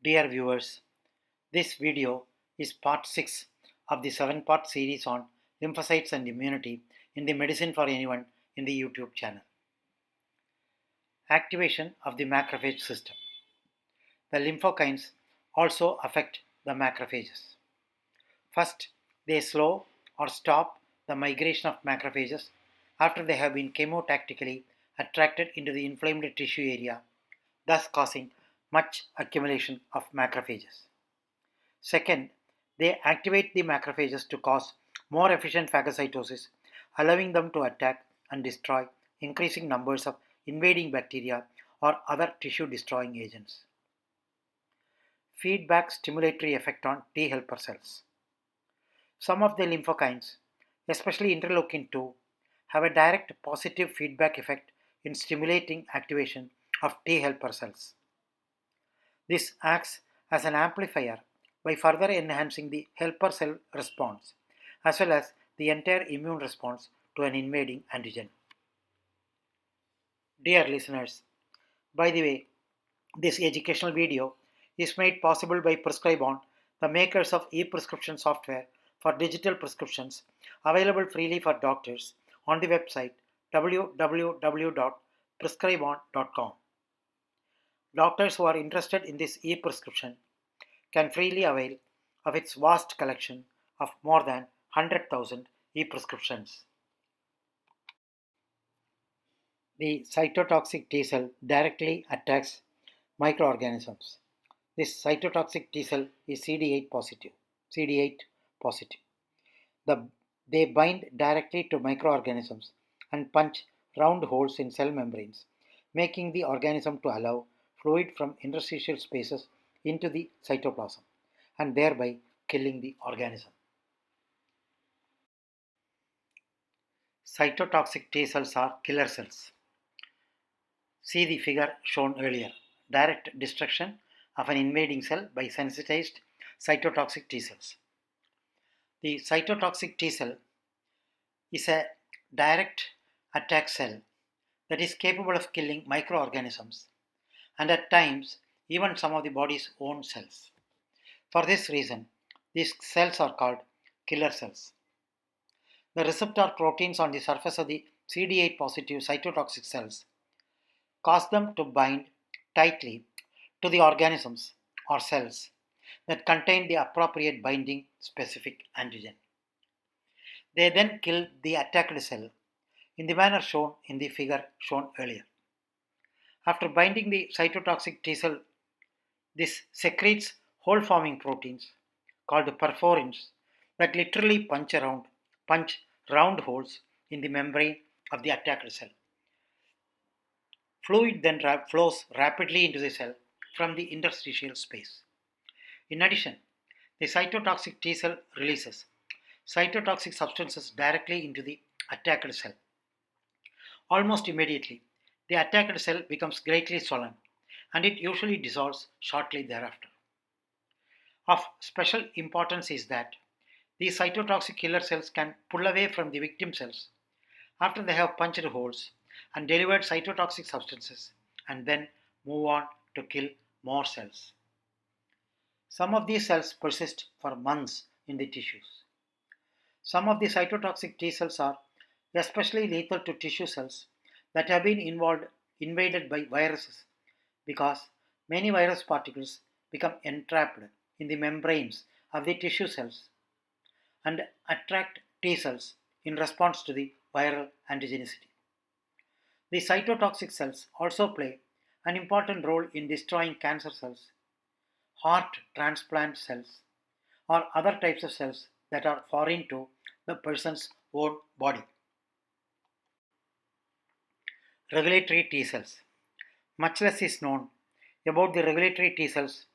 Dear viewers, this video is part 6 of the 7-part series on lymphocytes and immunity in the Medicine for Anyone in the YouTube channel. Activation of the macrophage system. The lymphokines also affect the macrophages. First, they slow or stop the migration of macrophages after they have been chemotactically attracted into the inflamed tissue area, thus causing much accumulation of macrophages. Second, they activate the macrophages to cause more efficient phagocytosis, allowing them to attack and destroy increasing numbers of invading bacteria or other tissue destroying agents. Feedback stimulatory effect on T helper cells. Some of the lymphokines, especially interleukin 2, have a direct positive feedback effect in stimulating activation of T helper cells. This acts as an amplifier by further enhancing the helper cell response as well as the entire immune response to an invading antigen. Dear listeners, by the way, this educational video is made possible by Prescribon, the makers of e-prescription software for digital prescriptions available freely for doctors on the website www.prescribon.com. Doctors who are interested in this e-prescription can freely avail of its vast collection of more than 100,000 e-prescriptions. The cytotoxic T cell directly attacks microorganisms. This cytotoxic T cell is CD8 positive. They bind directly to microorganisms and punch round holes in cell membranes, making the organism to allow fluid from interstitial spaces into the cytoplasm and thereby killing the organism. Cytotoxic T cells are killer cells. See the figure shown earlier. Direct destruction of an invading cell by sensitized cytotoxic T cells. The cytotoxic T cell is a direct attack cell that is capable of killing microorganisms and at times even some of the body's own cells. For this reason, these cells are called killer cells. The receptor proteins on the surface of the CD8 positive cytotoxic cells cause them to bind tightly to the organisms or cells that contain the appropriate binding specific antigen. They then kill the attacked cell in the manner shown in the figure shown earlier. After binding the cytotoxic T cell, this secretes hole-forming proteins called perforins that literally punch round holes in the membrane of the attacked cell. Fluid then flows rapidly into the cell from the interstitial space. In addition, the cytotoxic T cell releases cytotoxic substances directly into the attacked cell. Almost immediately, the attacked cell becomes greatly swollen and it usually dissolves shortly thereafter. Of special importance is that these cytotoxic killer cells can pull away from the victim cells after they have punched holes and delivered cytotoxic substances and then move on to kill more cells. Some of these cells persist for months in the tissues. Some of the cytotoxic T cells are especially lethal to tissue cells that have been invaded by viruses because many virus particles become entrapped in the membranes of the tissue cells and attract T cells in response to the viral antigenicity. The cytotoxic cells also play an important role in destroying cancer cells, heart transplant cells, or other types of cells that are foreign to the person's own body. Regulatory T cells. Much less is known about the regulatory T cells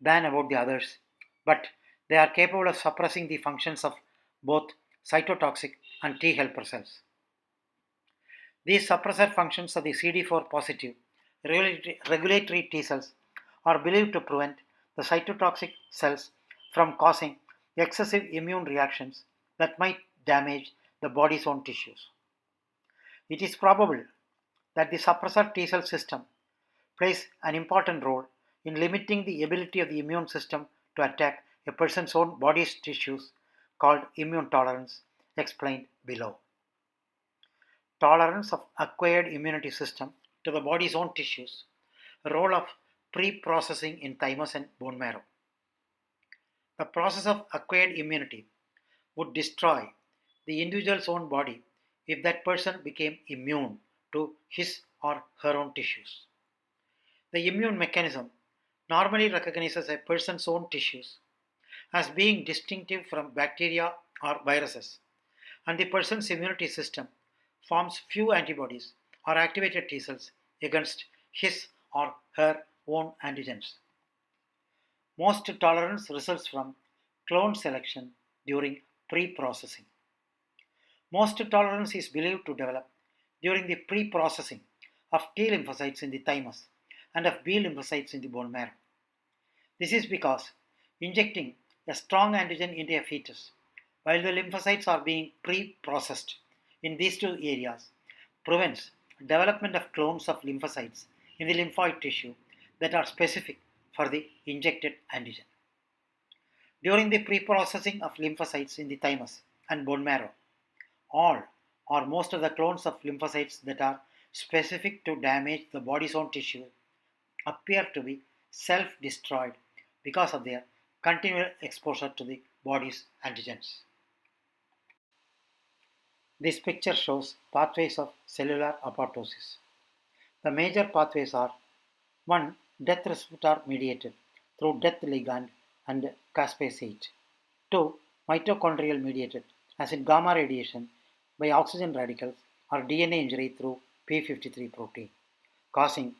than about the others, but they are capable of suppressing the functions of both cytotoxic and T helper cells. These suppressor functions of the CD4 positive regulatory T cells are believed to prevent the cytotoxic cells from causing excessive immune reactions that might damage the body's own tissues. It is probable that the suppressor T cell system plays an important role in limiting the ability of the immune system to attack a person's own body's tissues called immune tolerance, explained below. Tolerance of acquired immunity system to the body's own tissues, a role of pre-processing in thymus and bone marrow. The process of acquired immunity would destroy the individual's own body if that person became immune to his or her own tissues. The immune mechanism normally recognizes a person's own tissues as being distinctive from bacteria or viruses, and the person's immunity system forms few antibodies or activated T cells against his or her own antigens. Most tolerance results from clone selection during pre-processing. Most tolerance is believed to develop during the pre-processing of T lymphocytes in the thymus and of B lymphocytes in the bone marrow. This is because injecting a strong antigen into a fetus while the lymphocytes are being pre-processed in these two areas prevents development of clones of lymphocytes in the lymphoid tissue that are specific for the injected antigen. During the pre-processing of lymphocytes in the thymus and bone marrow, all or most of the clones of lymphocytes that are specific to damage the body's own tissue appear to be self-destroyed because of their continual exposure to the body's antigens. This picture shows pathways of cellular apoptosis. The major pathways are 1. Death receptor mediated through death ligand and caspase 8. 2. Mitochondrial mediated as in gamma radiation by oxygen radicals or DNA injury through p53 protein, causing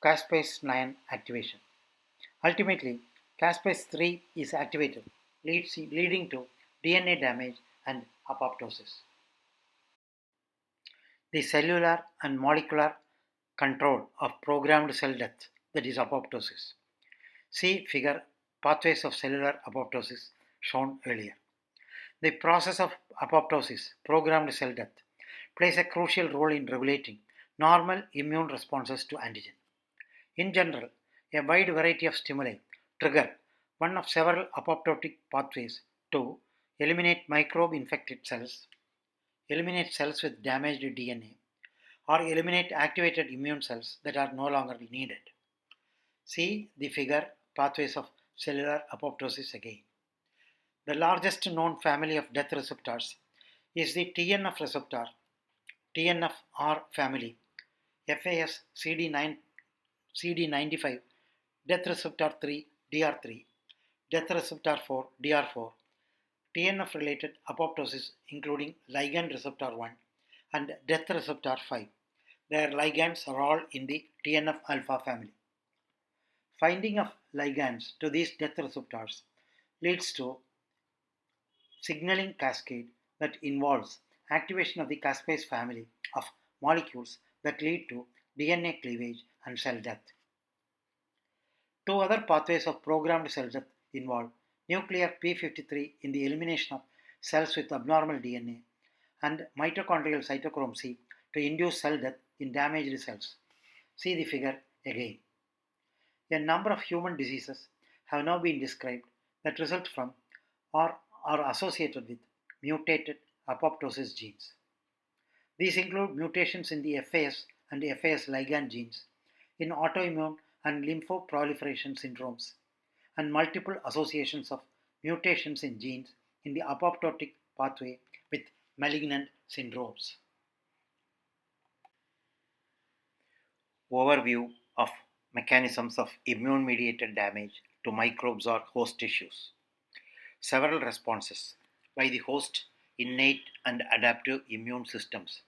caspase 9 activation. Ultimately, caspase 3 is activated, leading to DNA damage and apoptosis. The cellular and molecular control of programmed cell death, that is apoptosis. See figure pathways of cellular apoptosis shown earlier. The process of apoptosis, programmed cell death, plays a crucial role in regulating normal immune responses to antigen. In general, a wide variety of stimuli trigger one of several apoptotic pathways to eliminate microbe-infected cells, eliminate cells with damaged DNA, or eliminate activated immune cells that are no longer needed. See the figure pathways of cellular apoptosis again. The largest known family of death receptors is the TNF receptor, TNFR family, FAS CD95, death receptor 3, DR3, death receptor 4, DR4, TNF related apoptosis including ligand receptor 1 and death receptor 5. Their ligands are all in the TNF alpha family. Finding of ligands to these death receptors leads to signaling cascade that involves activation of the caspase family of molecules that lead to DNA cleavage and cell death. Two other pathways of programmed cell death involve nuclear p53 in the elimination of cells with abnormal DNA and mitochondrial cytochrome C to induce cell death in damaged cells. See the figure again. A number of human diseases have now been described that result from or are associated with mutated apoptosis genes. These include mutations in the FAS and FAS ligand genes, in autoimmune and lymphoproliferation syndromes, and multiple associations of mutations in genes in the apoptotic pathway with malignant syndromes. Overview of mechanisms of immune-mediated damage to microbes or host tissues. Several responses by the host innate and adaptive immune systems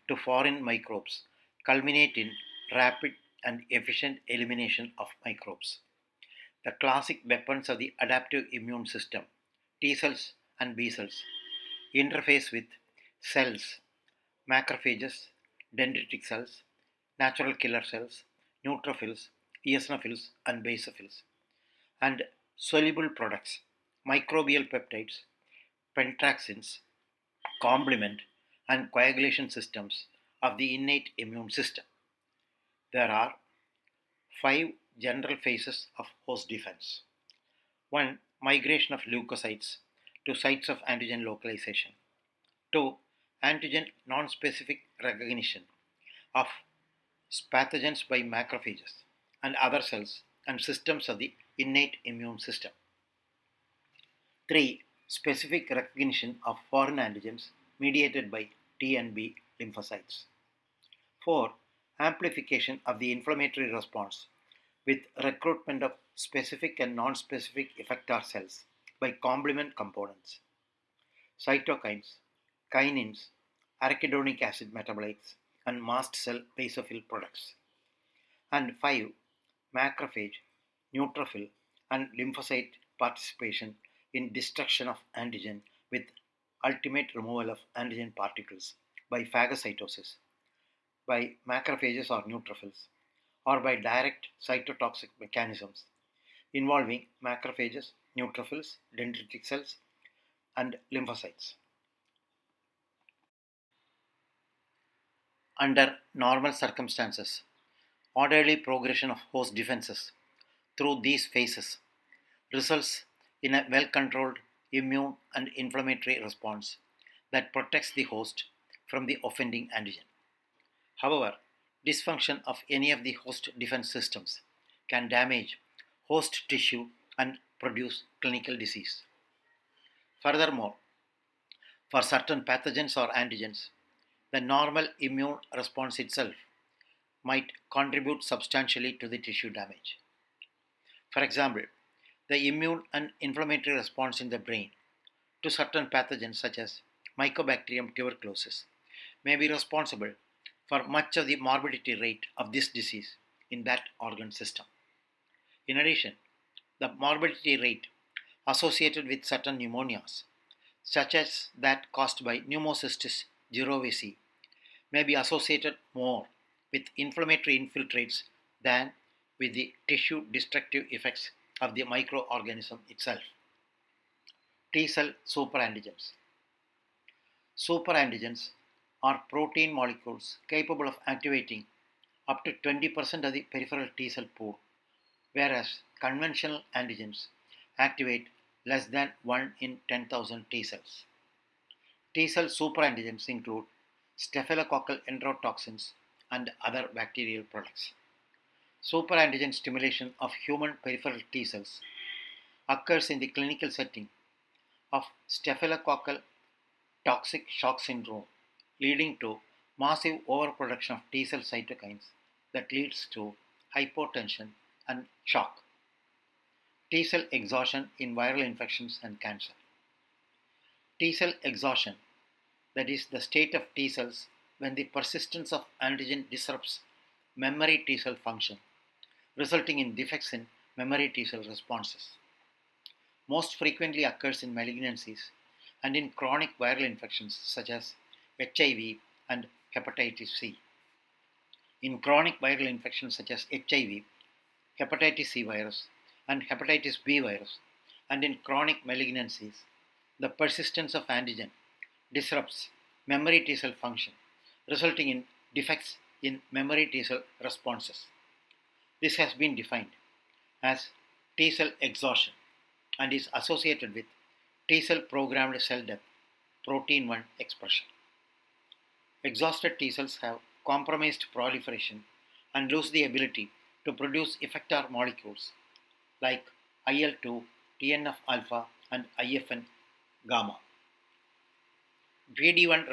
to foreign microbes culminate in rapid and efficient elimination of microbes. The classic weapons of the adaptive immune system, T cells and B cells, interface with cells, macrophages, dendritic cells, natural killer cells, neutrophils, eosinophils and basophils, and soluble products, microbial peptides, pentraxins, complement and coagulation systems of the innate immune system. There are 5 general phases of host defense. 1. Migration of leukocytes to sites of antigen localization. 2. Antigen non-specific recognition of pathogens by macrophages and other cells and systems of the innate immune system. 3. Specific recognition of foreign antigens mediated by T and B lymphocytes. 4. Amplification of the inflammatory response with recruitment of specific and non-specific effector cells by complement components. Cytokines, kinins, arachidonic acid metabolites, and mast cell basophil products. And 5. Macrophage, neutrophil, and lymphocyte participation in destruction of antigen with ultimate removal of antigen particles by phagocytosis, by macrophages or neutrophils, or by direct cytotoxic mechanisms involving macrophages, neutrophils, dendritic cells, and lymphocytes. Under normal circumstances, orderly progression of host defenses through these phases results in a well-controlled immune and inflammatory response that protects the host from the offending antigen. However, dysfunction of any of the host defense systems can damage host tissue and produce clinical disease. Furthermore, for certain pathogens or antigens, the normal immune response itself might contribute substantially to the tissue damage. For example, the immune and inflammatory response in the brain to certain pathogens such as Mycobacterium tuberculosis may be responsible for much of the morbidity rate of this disease in that organ system. In addition, the morbidity rate associated with certain pneumonias, such as that caused by Pneumocystis jirovecii, may be associated more with inflammatory infiltrates than with the tissue destructive effects of the microorganism itself. T cell superantigens. Superantigens are protein molecules capable of activating up to 20% of the peripheral T cell pool, whereas conventional antigens activate less than 1 in 10,000 T cells. T cell superantigens include staphylococcal enterotoxins and other bacterial products. Superantigen stimulation of human peripheral T cells occurs in the clinical setting of staphylococcal toxic shock syndrome, leading to massive overproduction of T cell cytokines that leads to hypotension and shock. T cell exhaustion in viral infections and cancer. T cell exhaustion, that is the state of T cells when the persistence of antigen disrupts memory T cell function, resulting in defects in memory T cell responses. Most frequently occurs in malignancies and in chronic viral infections such as HIV and hepatitis C. In chronic viral infections such as HIV, hepatitis C virus, and hepatitis B virus, and in chronic malignancies, the persistence of antigen disrupts memory T cell function, resulting in defects in memory T cell responses. This has been defined as T cell exhaustion and is associated with T cell programmed cell death, protein 1 expression. Exhausted T cells have compromised proliferation and lose the ability to produce effector molecules like IL-2, TNF alpha, and IFN gamma. PD1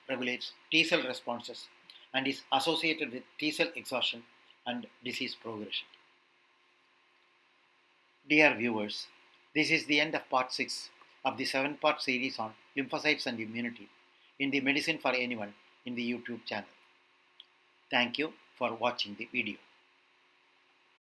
regulates T cell responses and is associated with T cell exhaustion and disease progression. Dear viewers, this is the end of part 6 of the 7-part series on lymphocytes and immunity in the Medicine for Anyone in the YouTube channel. Thank you for watching the video.